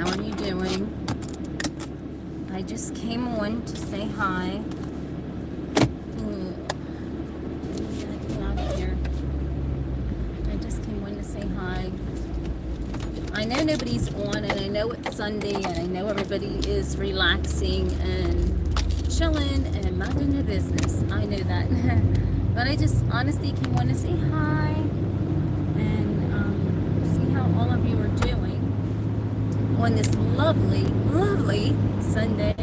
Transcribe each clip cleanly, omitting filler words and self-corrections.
How are you doing? I just came on to say hi. Get out of here. I just came on to say hi. I know nobody's on, and I know it's Sunday, and I know everybody is relaxing and chilling and minding their business. I know that. But I just honestly came on to say hi and see how all of you are doing on this lovely, lovely Sunday.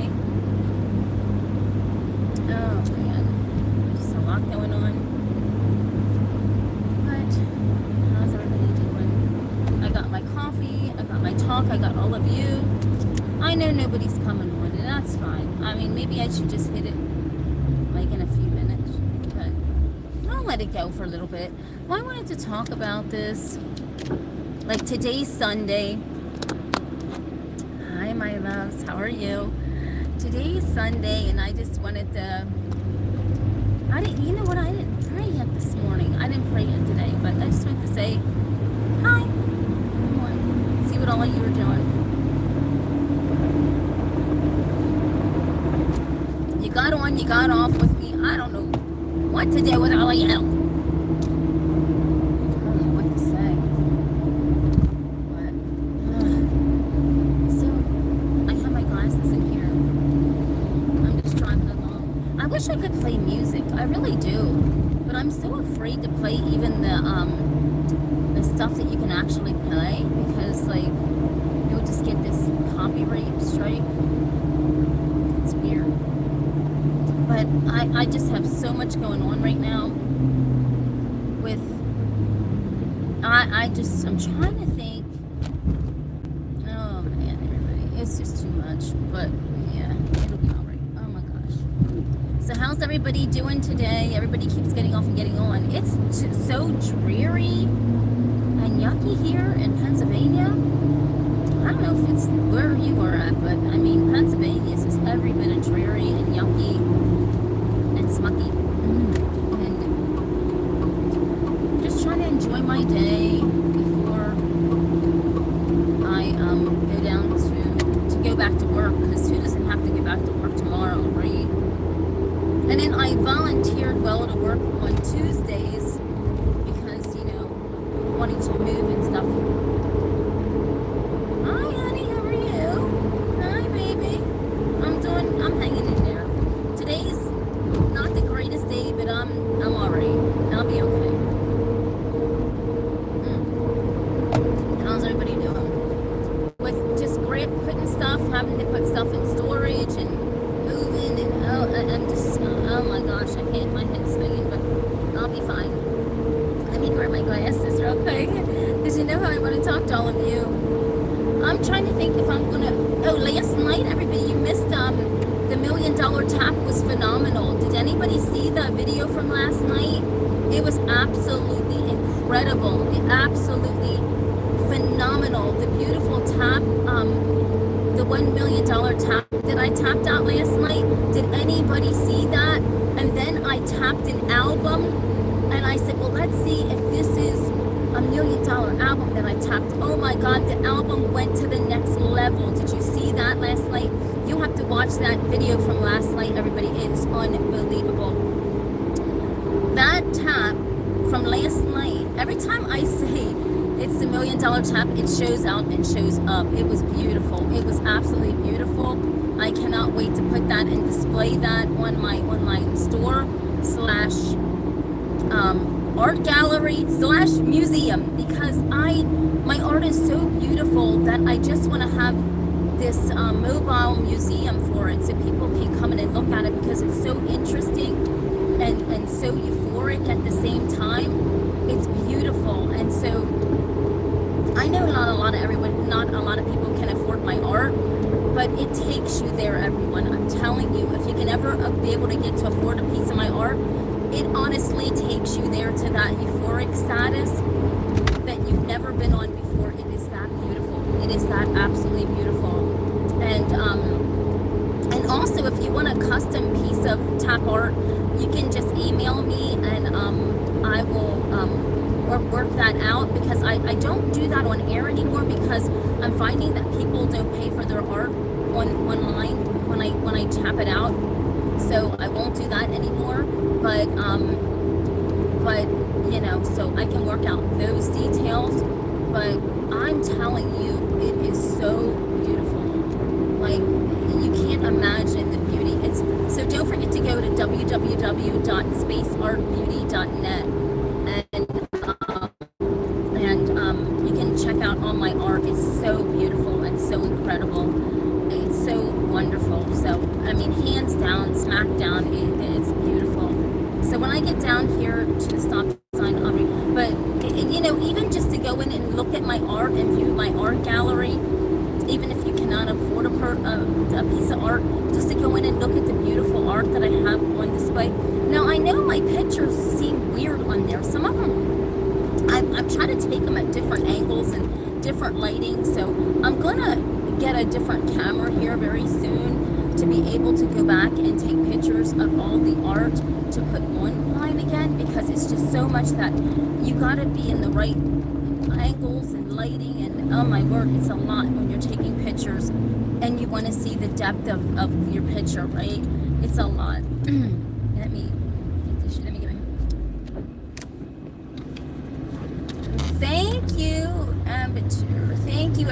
Oh man, just a lot going on. But how's everybody doing? I got my coffee, I got my talk, I got all of you. I know nobody's coming on, and that's fine. I mean, maybe I should just hit it like in a few minutes, but I'll let it go for a little bit. Well, I wanted to talk about this. Like, today's Sunday. Hi, my loves. How are you? Today's Sunday, and I just wanted to. You know what? I didn't pray yet this morning. I didn't pray yet today, but I just wanted to say hi. Come on. See what all of you are doing. You got on, you got off with me. I don't know what to do with all of you. I wish I could play music. I really do, but I'm so afraid to play even the stuff that you can actually play, because like you'll just get this copyright strike. It's weird, but I just have so much going on right now. With I'm trying to think. Oh man, everybody, it's just too much. But yeah, it'll be all right. Oh my gosh. So how's everybody doing today? Everybody keeps getting off and getting on. It's so dreary and yucky here in Pennsylvania. I don't know if it's where you are at, but I mean, Pennsylvania is just every bit of dreary and yucky and smucky. And just trying to enjoy my day before I go down to go back to work, because who doesn't have to go back to work tomorrow, right? And then I volunteered to work on Tuesdays because, wanting to move and stuff. Hi, honey, how are you? Hi, baby. I'm hanging in there. Today's not the greatest day, but I'm all right. I'll be okay. How's everybody doing? With just putting stuff, having to put stuff in storage and moving, and I'm just, oh my gosh, I can't, my head's spinning, but I'll be fine. Let me grab my glasses real quick, because you know how I want to talk to all of you. I'm trying to think if I'm gonna, last night, everybody, you missed, the $1 million tap was phenomenal. Did anybody see the video from last night? It was absolutely incredible. Absolutely phenomenal. The beautiful tap, the $1 million tap that I tapped out last night. Did anybody see that? And then I tapped an album, and I said, well, let's see if this is $1 million album that I tapped. Oh my God, the album went to the next level. Did you see that last night? You have to watch that video from last night, everybody. It is unbelievable. That tap from last night, every time I say it's the $1 million tap, it shows out and shows up. It was beautiful. It was absolutely beautiful. I cannot wait to put that and display that on my online store / art gallery / museum, because my art is so beautiful that I just want to have this mobile museum for it, so people can come in and look at it, because it's so interesting and so euphoric at the same time. It's beautiful. And so I know not a lot of people can afford my art, but it takes you there, everyone. I'm telling you, if you can ever be able to get to afford a piece of my art, it honestly takes you there to that euphoric status that you've never been on before. It is that beautiful. It is that absolutely beautiful. And also, if you want a custom piece of tap art, you can just email me, and I will or work that out, because I don't do that on air anymore, because I'm finding that people don't pay for their art online when I tap it out. So I won't do that anymore. But you know, so I can work out those details. But I'm telling you, it is so beautiful. Like, you can't imagine the beauty. It's so, don't forget to go to www.spaceartbeauty.net, and you can check out all my art. It's so beautiful and so incredible. It's so wonderful. So, I mean, hands down, smack down, it's beautiful. So when I get down here to the stop sign, I'll read. But, you know, even just to go in and look at my art and view my art gallery, even if you cannot afford a piece of art, just to go in and look at the beautiful art that I have on display. Now, I know my pictures seem weird on there. Some of them, I'm trying to take them at different angles and different lighting. So I'm going to get a different camera here very soon to be able to go back and take pictures of all the art to put online again, because it's just so much that you got to be in the right angles and lighting, and oh my word, it's a lot when you're taking pictures and you want to see the depth of your picture, right? It's a lot. Let me get my... Thank you, Amateur. Thank you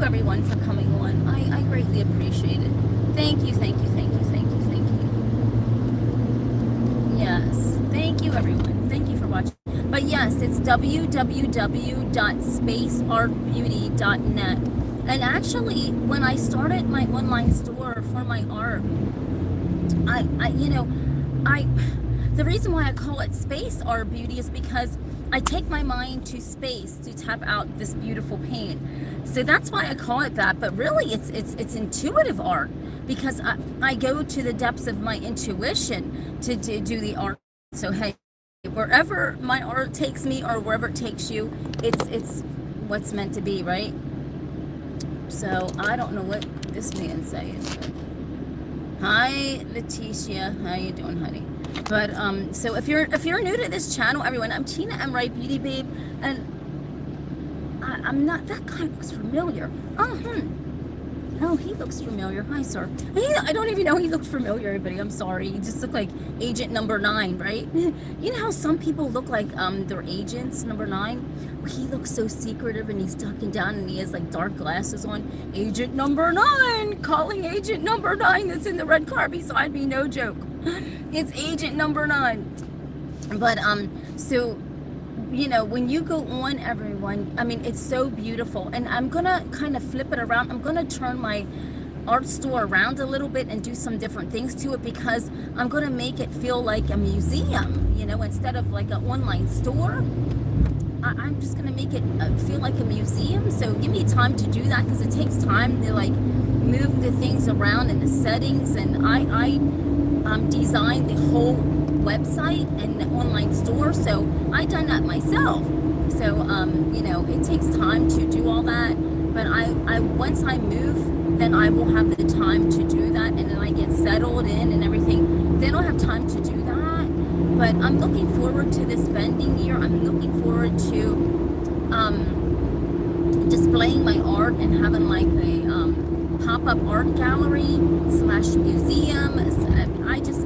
everyone for coming on. I greatly appreciate it. Thank you. Yes, thank you everyone. Thank you for watching. But yes, it's www.spaceartbeauty.net. And actually, when I started my online store for my art, the reason why I call it Space Art Beauty is because I take my mind to space to tap out this beautiful paint. So that's why I call it that. But really, it's intuitive art, because I go to the depths of my intuition to do the art. So hey, wherever my art takes me, or wherever it takes you, it's what's meant to be, right? So I don't know what this man's saying. Hi, Leticia. How you doing, honey? But so if you're new to this channel, everyone, I'm Tina M. Wright, BeautyBabe, and I'm not. That guy looks familiar. Oh, he looks familiar. Hi, sir. I don't even know he looked familiar, everybody. I'm sorry. He just looked like Agent Number 9, right? You know how some people look like they're agents, Number 9? Well, he looks so secretive, and he's tucking down, and he has like dark glasses on. Agent Number 9! Calling Agent Number 9 that's in the red car beside me. No joke. It's Agent Number 9. But, so... you know, when you go on, everyone, I mean, it's so beautiful. And I'm gonna kind of flip it around. I'm gonna turn my art store around a little bit and do some different things to it, because I'm gonna make it feel like a museum, you know, instead of like an online store. I'm just gonna make it feel like a museum. So give me time to do that, because it takes time to like move the things around in the settings. And I designed the whole website and the online store, so I done that myself. So you know, it takes time to do all that, but I once I move, then I will have the time to do that, and then I get settled in and everything, then I'll have time to do that. But I'm looking forward to this vending year. I'm looking forward to displaying my art and having like a pop-up art gallery / museum.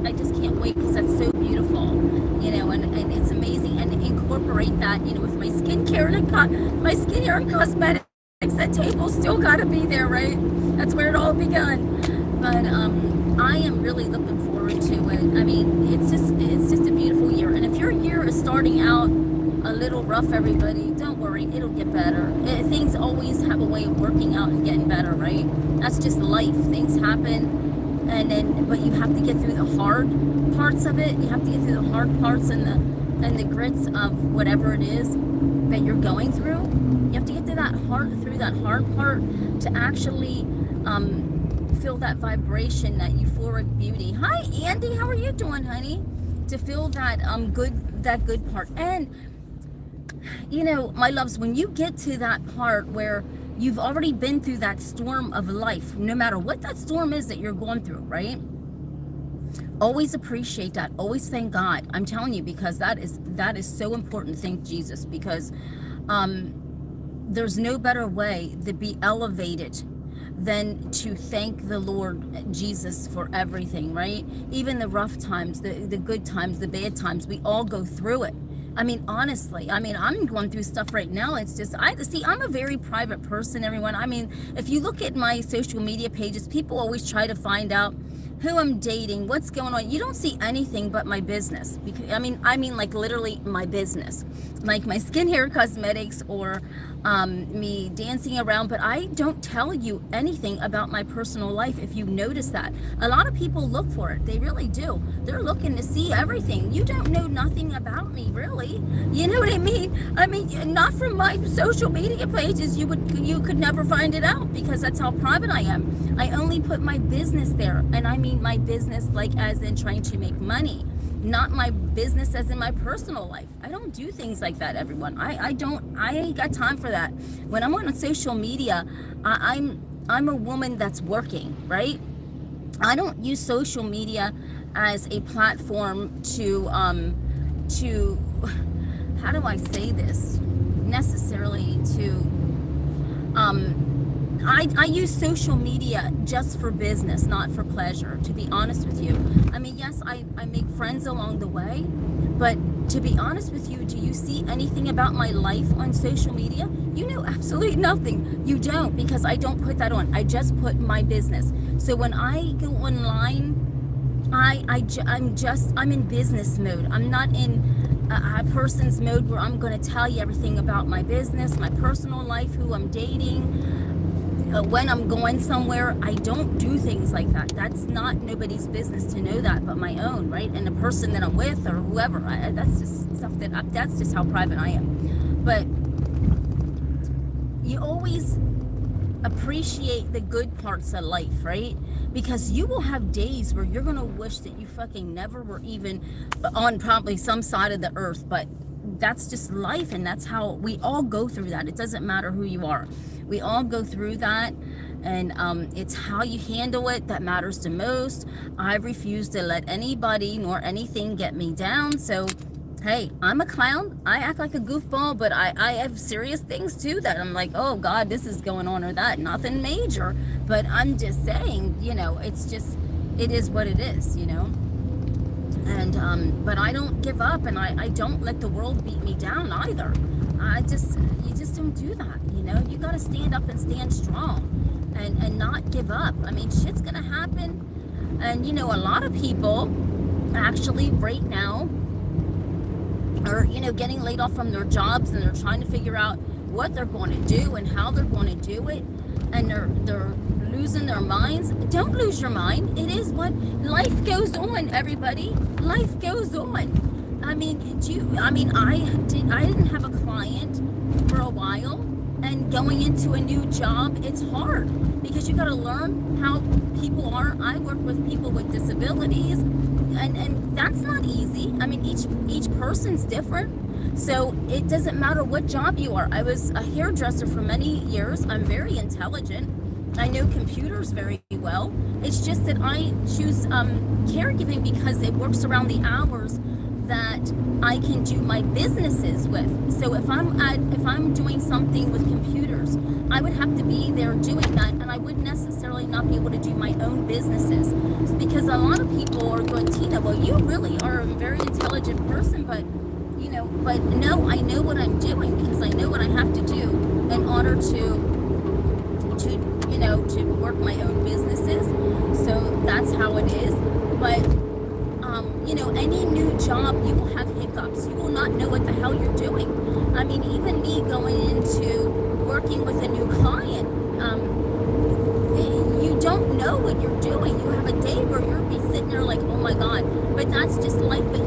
I just can't wait, because that's so beautiful, you know, and it's amazing. And incorporate that, you know, with my skincare and cosmetics. That table's still got to be there, right? That's where it all begun. But I am really looking forward to it. I mean, it's just a beautiful year. And if your year is starting out a little rough, everybody, don't worry, it'll get better. Things always have a way of working out and getting better, right? That's just life. Things happen, but you have to get through the hard parts of it. You have to get through the hard parts and the grits of whatever it is that you're going through. You have to get through that hard part to actually feel that vibration, that euphoric beauty. Hi, Andy, how are you doing, honey? To feel that good part. And you know, my loves, when you get to that part where you've already been through that storm of life, no matter what that storm is that you're going through, right? Always appreciate that. Always thank God. I'm telling you, because that is so important. Thank Jesus, because there's no better way to be elevated than to thank the Lord Jesus for everything, right? Even the rough times, the good times, the bad times, we all go through it. I mean, honestly, I mean, I'm going through stuff right now. It's just, I'm a very private person, everyone. I mean, if you look at my social media pages, people always try to find out who I'm dating, what's going on. You don't see anything but my business. Because I mean, like literally my business, like my skincare, cosmetics, or me dancing around. But I don't tell you anything about my personal life. If you notice that, a lot of people look for it. They really do. They're looking to see everything. You don't know nothing about me, really. You know what I mean? I mean, not from my social media pages. You could never find it out, because that's how private I am. I only put my business there, and I mean my business like as in trying to make money, not my business as in my personal life. I don't do things like that, everyone. I ain't got time for that. When I'm on social media, I'm a woman that's working, right? I don't use social media as a platform to how do I say this, necessarily to I use social media just for business, not for pleasure, to be honest with you. I mean, yes, I make friends along the way, but to be honest with you, do you see anything about my life on social media? You know absolutely nothing. You don't, because I don't put that on. I just put my business. So when I go online, I'm in business mode. I'm not in a person's mode where I'm going to tell you everything about my business, my personal life, who I'm dating, when I'm going somewhere. I don't do things like that. That's not nobody's business to know that but my own, right? And the person that I'm with or whoever, that's just stuff that's just how private I am. But you always appreciate the good parts of life, right? Because you will have days where you're gonna wish that you fucking never were even on probably some side of the earth. But that's just life, and that's how we all go through that. It doesn't matter who you are. We all go through that, and it's how you handle it that matters the most. I refuse to let anybody nor anything get me down. So hey, I'm a clown. I act like a goofball, but I have serious things too that I'm like, oh God, this is going on or that. Nothing major, but I'm just saying, you know, it's just, it is what it is, you know. And but I don't give up, and I don't let the world beat me down either. You just don't do that, you know. You got to stand up and stand strong, and not give up. I mean, shit's gonna happen, and you know, a lot of people actually right now are, you know, getting laid off from their jobs, and they're trying to figure out what they're going to do and how they're going to do it, and they're losing their minds. Don't lose your mind. It is what life goes on, everybody. Life goes on. I mean, I didn't have a client for a while, and going into a new job, it's hard because you got to learn how people are. I work with people with disabilities, and that's not easy. I mean, each person's different. So it doesn't matter what job you are. I was a hairdresser for many years. I'm very intelligent. I know computers very well. It's just that I choose caregiving because it works around the hours that I can do my businesses with. So if I'm doing something with computers, I would have to be there doing that, and I wouldn't necessarily not be able to do my own businesses. It's because a lot of people are going, Tina, well, you really are a very intelligent person, but you know, but no, I know what I'm doing because I know what I have to do in order to work my own businesses. So that's how it is. But you know, any new job, you will have hiccups. You will not know what the hell you're doing. I mean, even me going into working with a new client, you don't know what you're doing. You have a day where you'll be sitting there like, oh my God. But that's just life. But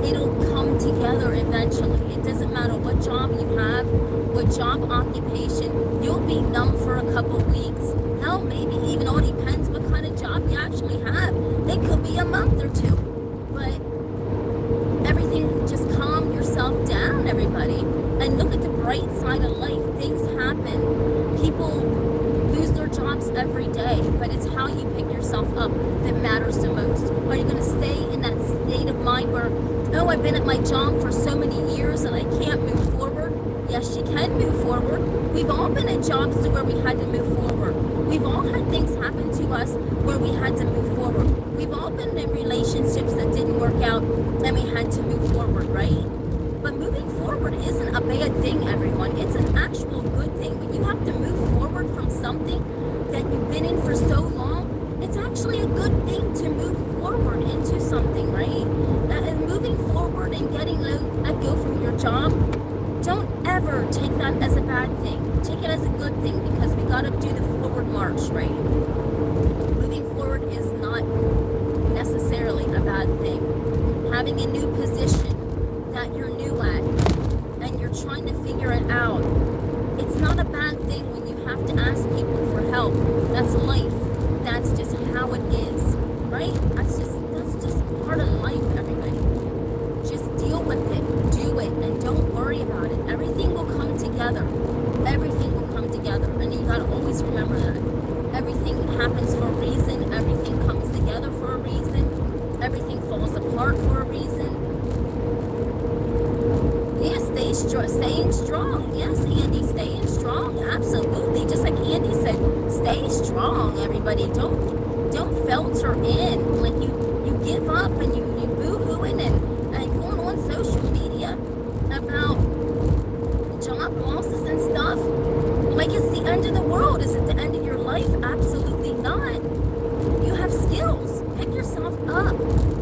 it'll come together eventually. It doesn't matter what job you have, what job occupation. You'll be numb for a couple weeks. Hell, maybe even, all depends what kind of job you actually have. It could be a month or two. But everything, just calm yourself down, everybody, and look at the bright side of life. Things happen. People lose their jobs every day, but it's how you pick yourself up that matters the most. Are you going to stay in that state of mind where, oh, I've been at my job for so many years and I can't move forward? Yes, you can move forward. We've all been at jobs to where we had to move forward. We've all had things happen to us where we had to move forward. We've all been in relationships that didn't work out and we had to move forward, right? But moving forward isn't a bad thing, everyone. It's an actual good thing. When you have to move forward from something that you've been in for so long, it's actually a good thing to move forward into something, right? And moving forward and getting let go from your job, don't ever take that as a bad thing. Take it as a good thing, because we got to do the forward march, right? Moving forward is not necessarily a bad thing. Having a new position that you're new at and you're trying to figure it out, it's not a bad thing when you have to ask people for help. That's life. That's just how it is, right? That's just part of life, everybody. Just deal with it, do it, and don't worry about it. Everything will come together. Everything will come together, and you gotta always remember that. Everything happens for a reason. Everything comes together for a reason. Everything falls apart for a reason. Yeah, staying strong. Yes, Andy, staying strong. Absolutely. Just like Andy said, stay strong, everybody. Don't filter in. Like you give up and you boo-hooing and going on social media about job losses and stuff. Like it's the end of the world. Is it the end of your life? Absolutely not. You have skills. Pick yourself up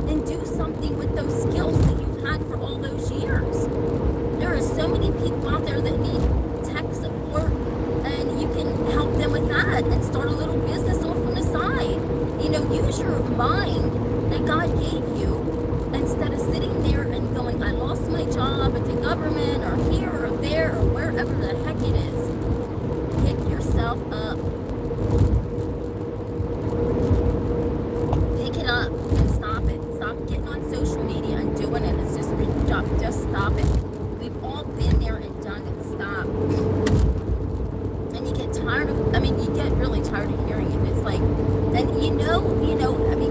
and do something with those skills that you've had for all those years. There are so many people out there that need tech support, and you can help them with that and start a little business off on the side. You know, use your mind that God gave you instead of sitting there and going, I lost my job at the government or here or there or wherever the heck it is. Pick yourself up. Pick it up and stop it. Stop getting on social media and doing it. It's just stop it. We've all been there and done it. Stop. And you get tired of, you get really tired of hearing it. It's like, and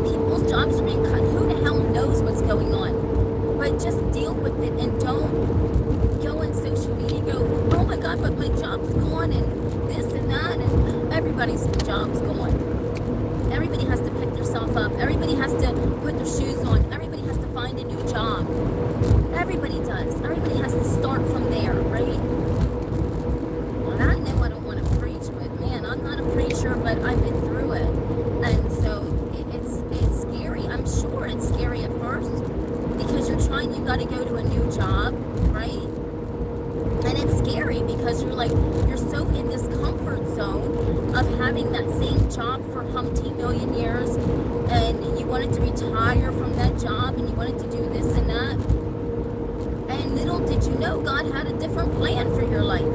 people's jobs are being cut. Who the hell knows what's going on? But just deal with it and don't go on social media and go, oh my God, but my job's gone and this and that, and everybody's job's gone. Everybody has to pick themselves up. Everybody has to put their shoes on. Everybody has to find a new job. Everybody does. Everybody has to start from there, right? Well, I know I don't want to preach, but man, I'm not a preacher, but I've been through it. And so it's scary. I'm sure it's scary at first because you got to go to a new job, right? And it's scary because you're so in this comfort zone of having that same job for umpteen million years, and you wanted to retire from that job and you wanted to do this and that. And little did you know, God had a different plan for your life.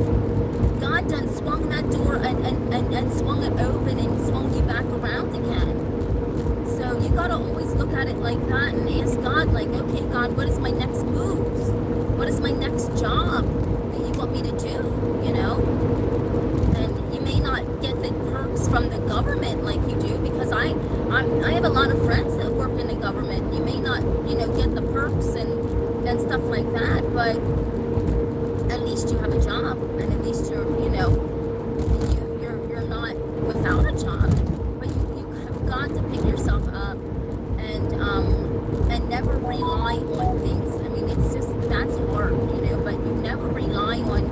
God done swung that door and swung it open and swung you back around again. So you got to always look at it like that and ask God, like, okay, God, what is my next move? What is my next job that you want me to do, you know? And you may not get the perks from the government like you do, because I have a lot of friends that work in the government. You may not, get the perks and stuff like that, but at least you have a job, and at least you're not without a job. But you have got to pick yourself up and never rely on things. It's just, that's hard, but you never rely on,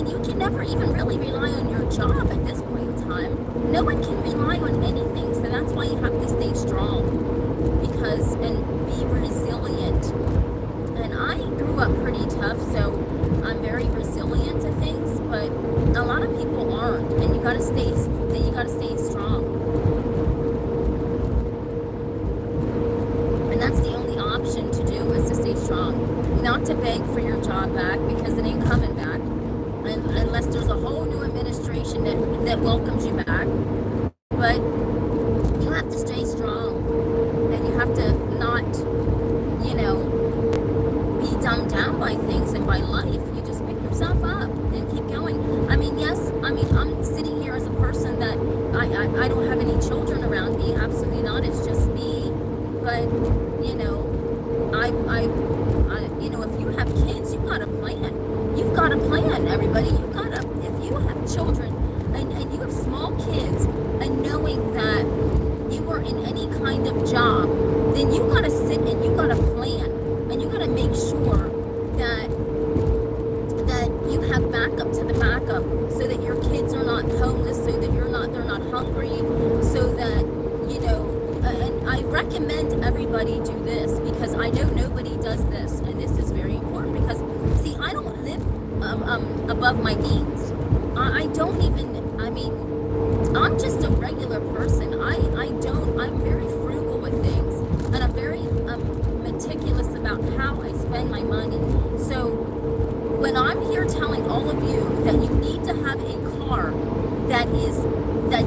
you can never even really rely on your job at this point in time. No one can rely on anything, so that's why you have to stay strong and be resilient. And I grew up pretty tough, so I'm very resilient to things, but a lot of people aren't, and you gotta stay strong. And that's the only option to do, is to stay strong. Not to beg for your job back, because it ain't coming back. Unless there's a whole new administration that welcomes you back. But you have to stay strong. And you have to not, be dumbed down by things and by life. You just pick yourself up and keep going. Yes, I'm sitting here as a person that I I don't have any children around me, absolutely not, it's just me. But, you know, you know, if you have kids, you've got a plan. You've got a plan, everybody. You've got to, if you have children and you have small kids, and knowing that you are in any kind of job, then you got to sit and you got to plan, and you got to make sure that you have backup to the backup, so that your kids are not homeless, so that they're not hungry, so that, you know, and I recommend everybody do this, because I know nobody does this, and this is very important, because see, I don't live above my means. I don't even, I mean, I'm just a regular person. I'm very frugal with things, and I'm very meticulous about how I spend my money. So when I'm here telling all of you that you need to have a car that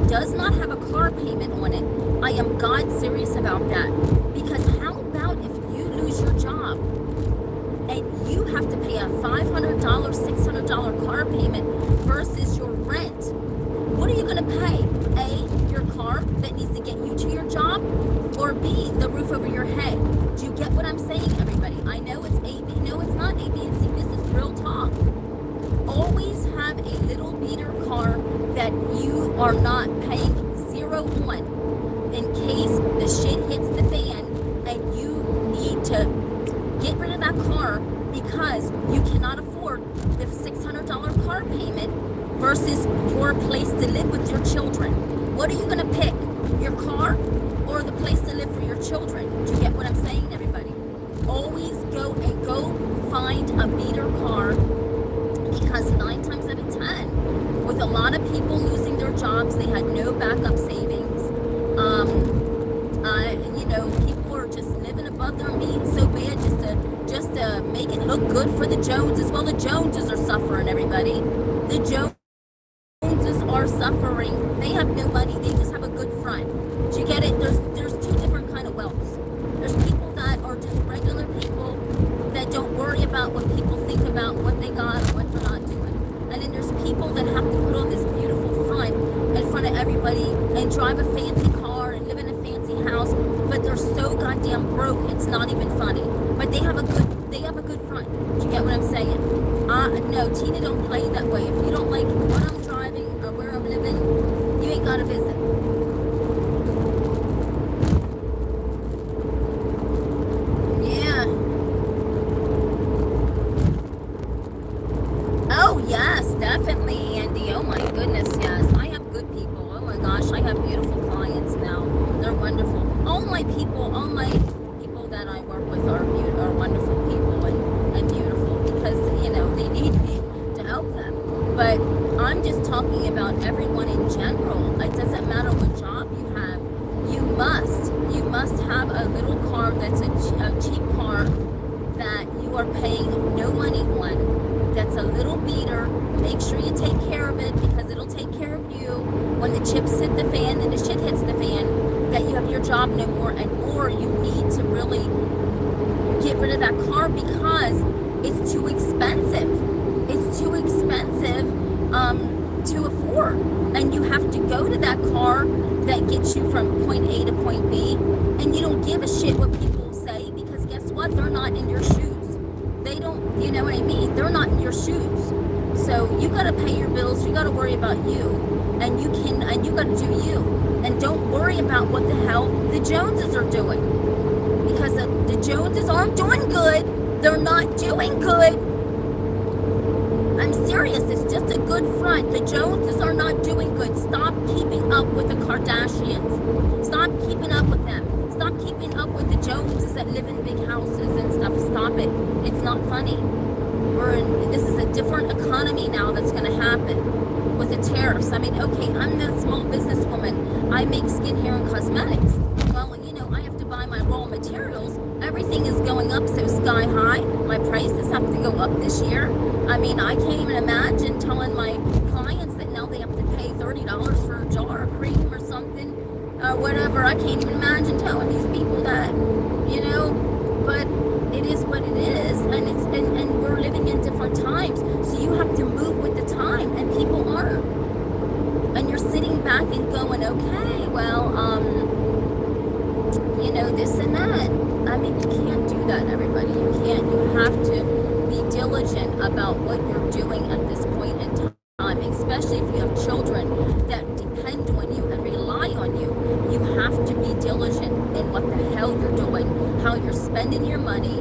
does not have a car payment on it, I am God serious about that. Because how about if you lose your job and you have to pay a $500, $600 car payment versus your rent? What are you going to pay? A, your car that needs to get you to your job, or B, the roof over your head? Do you get what I'm saying, everybody? I know it's A, B. No, it's not A, B, and C. This is real talk. Always have a little beater car that you are not paying zero on, in case the shit hits the fan and you need to get rid of that car because you cannot afford the $600 car payment versus your place to live with your children. What are you going to pick? Your car or the place to live for your children? Do you get what I'm saying, everybody? Always go find a beater car, because 9 times out of 10, with a lot of people losing their jobs, they had no backup savings. You know, people are just living above their means so bad just to make it look good for the Joneses. Well, the Joneses are suffering, everybody. The Joneses are suffering. They have no money. They just have a good front. Do you get it? There's two different kind of wealths. There's people that are just regular people that don't worry about what people think about what they got or what they're not doing. And then there's people that have to put on this beautiful front in front of everybody and drive a fancy car and live in a fancy house, but they're so goddamn broke it's not even funny. But they have a good front. Do you get what I'm saying? No, Tina don't play that way. If you don't like what I'm driving or where I'm living, you ain't gotta visit. Yeah. Oh yes, definitely, Andy. Oh my goodness, yes. I have good people. Oh my gosh, I have beautiful clients now. They're wonderful. All my people that I work with are wonderful people and beautiful, because, you know, they need me to help them. But I'm just talking about everyone in general. It doesn't matter what job you have. You must have a little car that's a cheap car that you are paying no money on. That's a little beater. Make sure you take care of it, because it'll take care of you when the chips hit the fan and the shit hits the fan, that you have your job no more, or you need to really get rid of that car because it's too expensive. It's too expensive to afford, and you have to go to that car that gets you from point A to point B, and you don't give a shit what people say, because guess what? They're not in your shoes. They don't, you know what I mean? They're not in your shoes. So you gotta pay your bills, you gotta worry about you, and you gotta do you. And don't worry about what the hell the Joneses are doing. Because the Joneses aren't doing good. They're not doing good. I'm serious, it's just a good front. The Joneses are not doing good. Stop keeping up with the Kardashians. Stop keeping up with them. Stop keeping up with the Joneses that live in big houses and stuff. Stop it. It's not funny. This is a different economy now that's going to happen with the tariffs. I mean, okay, I'm the small business woman. I make skin, hair, and cosmetics. Well, you know, I have to buy my raw materials. Everything is going up so sky high. My prices have to go up this year. I mean, I can't even imagine telling my clients that now they have to pay $30 for a jar of cream or something, or whatever. I can't even imagine telling these people that, you know, but it is what it is, and we're living in different times, so you have to move with the time, and people aren't. And you're sitting back everything going okay? Well, you know, this and that. I mean, you can't do that, everybody. You can't. You have to be diligent about what you're doing at this point in time, especially if you have children that depend on you and rely on you. You have to be diligent in what the hell you're doing, how you're spending your money,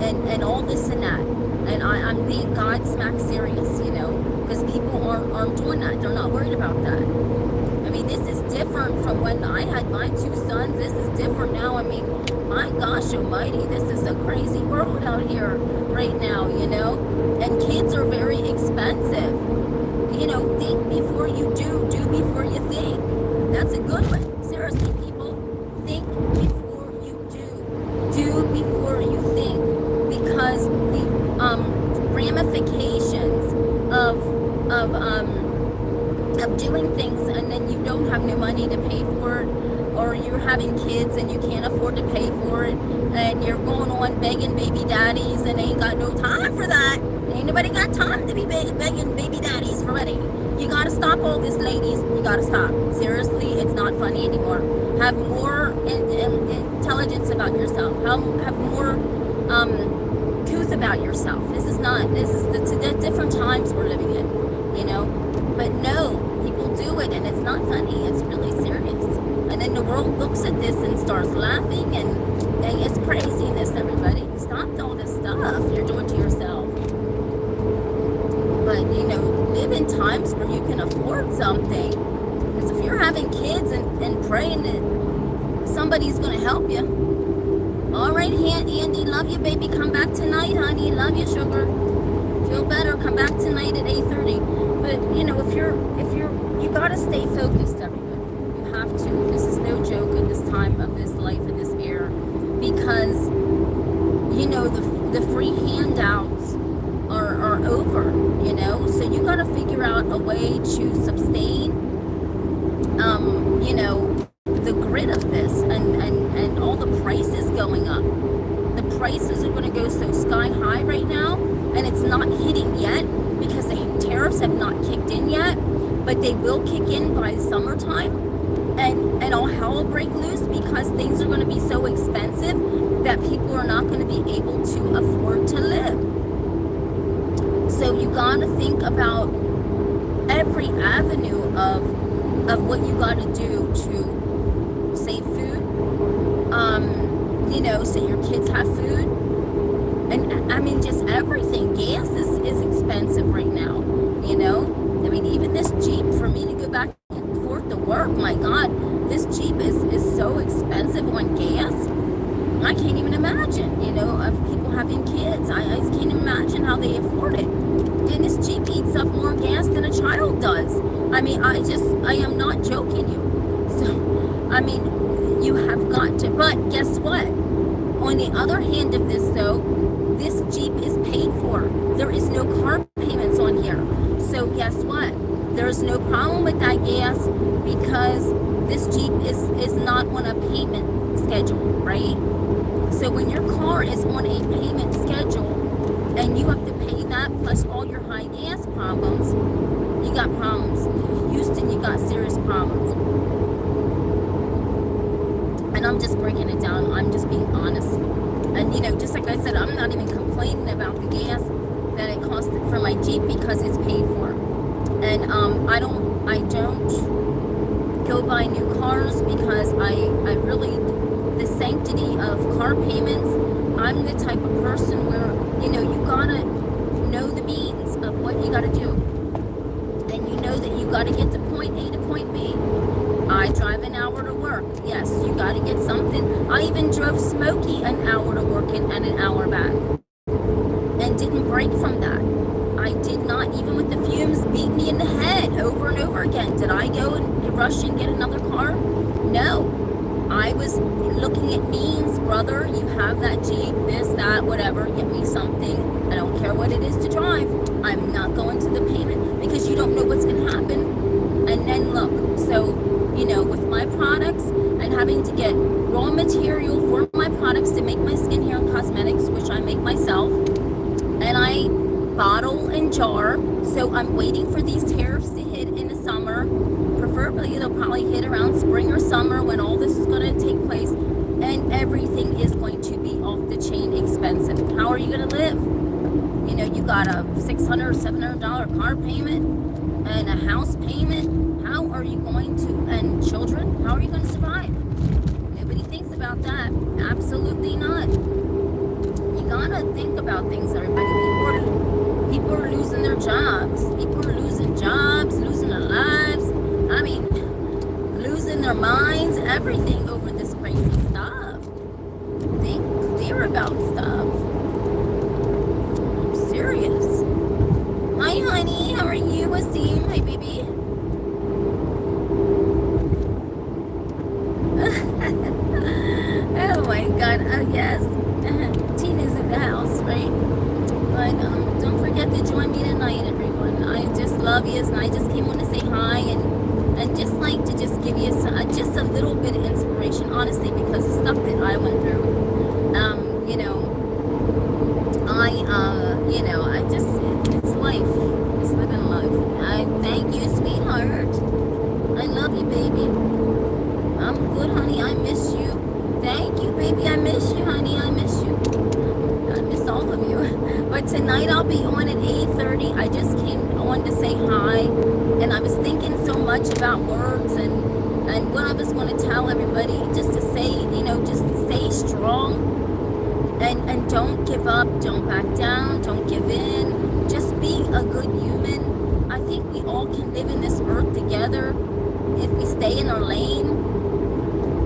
and all this and that. And I'm being Godsmack serious, you know, because people aren't doing that. They're not worried about that. I mean, this is different from when I had my 2 sons. This is different now. I mean, my gosh almighty, this is a crazy world out here right now, you know? And kids are very expensive. You know, think before you do before you think. That's a good one. Seriously, people, think before you do before you think. Because the ramifications of doing things and then you don't have no money to pay for it, or you're having kids and you can't afford to pay for it, and you're going on begging baby daddies and ain't got no time for that. Ain't nobody got time to be begging baby daddies for money. You gotta stop all this, ladies. You gotta stop. Seriously, it's not funny anymore. Have more intelligence about yourself. Have more truth about yourself. This is the different times we're living in, you know. But no, people do it and it's not funny. It's really serious. And then the world looks at this and starts laughing, and it's craziness, everybody. Stop all this stuff you're doing to yourself. But, you know, live in times where you can afford something. Because if you're having kids and praying that somebody's going to help you. All right, Andy, love you, baby. Come back tonight, honey. Love you, sugar. Feel better. Come back tonight at 8:30. But, you know, if you're, you got to stay focused, everybody. You have to. This is no joke in this time of this life, in this era. Because, you know, the free handouts are over, you know, so you got to figure out a way to sustain, you know, the grid of this, and all the prices going up. The prices are going to go so sky high right now, and it's not hitting yet because the tariffs have not kicked in yet, but they will kick in by summertime, and all hell will break loose because things are going to be so expensive that people are not going to be able to afford to live. So you gotta think about every avenue of what you gotta do to save food, you know, so your kids have food, and I mean just everything. Gas is expensive right now, you know. I mean, even this Jeep, for me to go back and forth to work, my God, this Jeep is so expensive on gas. I can't even imagine, you know, of people having kids. I can't imagine how they afford it. And this Jeep eats up more gas than a child does. I mean, I am not joking you. So, I mean, you have got to, but guess what? On the other hand of this though, this Jeep is paid for. There is no car payments on here. So guess what? There's no problem with that gas because this Jeep is not on a payment schedule, right? So when your car is on a payment schedule and you have to pay that plus all your high gas problems, you got problems. Houston, you got serious problems. And I'm just breaking it down. I'm just being honest. And you know, just like I said, I'm not even complaining about the gas that it cost for my Jeep because it's paid for. And I don't go buy new cars because I really, the sanctity of car payments, I'm the type of person where, you know, you gotta know the means of what you gotta do. And you know that you gotta get to point A to point B. I drive an hour to work. Yes, you gotta get something. I even drove Smokey an hour to work and an hour back. And didn't break from that. I did not, even with the fumes, beat me in the head over and over again. Did I go and rush and get another car? No. I was looking at means, brother, you have that Jeep, this, that, whatever, get me something. I don't care what it is to drive. I'm not going to the payment because you don't know what's going to happen. And then look, so, you know, with my products and having to get raw material for my products to make my skincare and cosmetics, which I make myself, and I bottle and jar, so I'm waiting for these tariffs to hit in the summer, They'll probably hit around spring or summer when all this is going to take place, and everything is going to be off the chain expensive. How are you going to live? You know, you got a $600 or $700 car payment and a house payment. How are you going to, and children, how are you going to survive? Nobody thinks about that. Absolutely not. You gotta think about things, everybody. People are losing their jobs. People are losing jobs, losing their lives. I mean, losing their minds, everything over this crazy stuff. Think clear about stuff. I'm serious. Hi, honey. How are you? Wasim? Hi, baby. Oh my God. Oh yes. Tina's in the house, right? But don't forget to join me tonight, everyone. I just love you, and I just came on to say hi and just like to just give you just a little bit of inspiration, honestly, because the stuff that I went through. You know, I just, it's life. It's living life. I thank you, sweetheart. I love you, baby. I'm good, honey. I miss you. Thank you, baby. I miss you, honey. I miss you. I miss all of you. But tonight I'll be on at 8:30. I just came on to say hi, and I was thinking so much about words and what I was going to tell everybody, just to say, you know, just stay strong and don't give up, don't back down, don't give in. Just be a good human. I think we all can live in this earth together if we stay in our lane.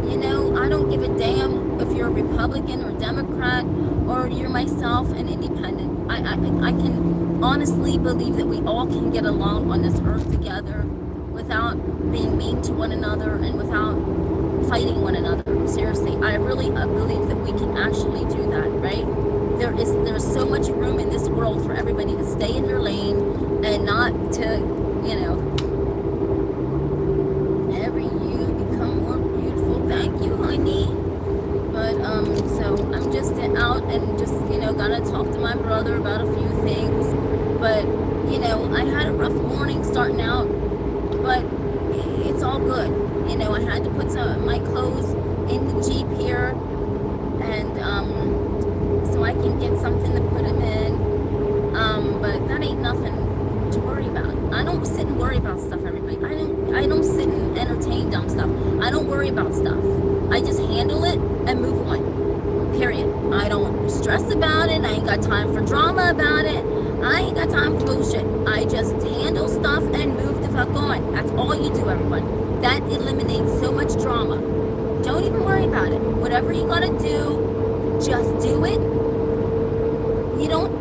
You know, I don't give a damn if you're a Republican or Democrat or you're myself, an independent. I can honestly believe that we all can get along on this earth together without being mean to one another and without fighting one another. Seriously, I really believe that we can actually do that, right? There's so much room in this world for everybody to stay in your lane and not to, you know, every you become more beautiful. Thank you, honey. But so I'm just out and just, you know, gotta talk to my brother about a few things. But you know, I had a rough morning starting out, but it's all good. You know, I had to put some of my clothes in the Jeep here, and so I can get something to put them in. But that ain't nothing to worry about. I don't sit and worry about stuff, everybody. I don't sit and entertain dumb stuff. I don't worry about stuff. I just handle it and move on. Period. I don't stress about it. I ain't got time for drama about it. I ain't got time for bullshit. I just handle stuff and move the fuck on. That's all you do, everyone. That eliminates so much drama. Don't even worry about it. Whatever you gotta do, just do it. You don't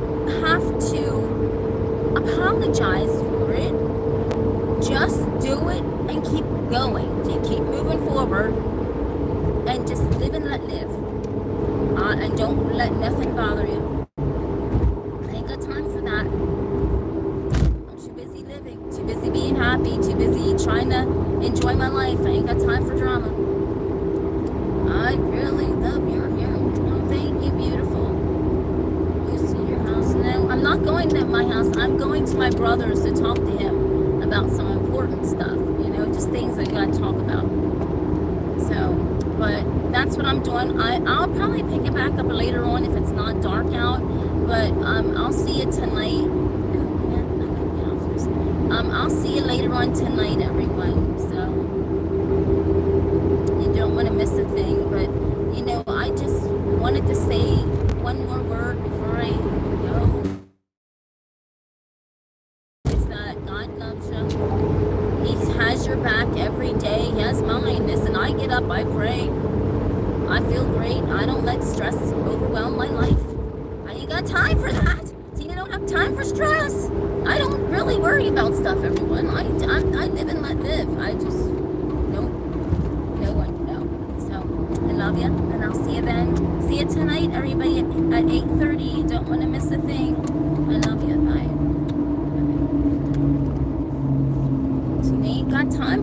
have to apologize for it. Just do it and keep going. You keep moving forward and just live and let live. And don't let nothing bother you. I ain't got time for that. I'm too busy living, too busy being happy, too busy trying to enjoy my life. I ain't got time for drama. I really love your hair. Oh, thank you, beautiful. You see your house now? I'm not going to my house. I'm going to my brother's to talk to him about some important stuff. You know, just things I gotta talk about. So, but that's what I'm doing. I'll probably pick it back up later on if it's not dark out. But I'll see you tonight. I'll see you later on tonight, everyone. So you don't want to miss a thing. But you know, I just wanted to say one more word before I go. Is that God loves you. He has your back every day. He has mine. Listen, I get up, I pray. I feel great. I don't let stress overwhelm my life. I ain't got time for that. See, you don't have time for stress. I don't really worry about stuff, everyone. I live and let live. I just don't know what to know. So, I love you, and I'll see you then. See you tonight, everybody, at 8:30. You don't want to miss a thing. I love you.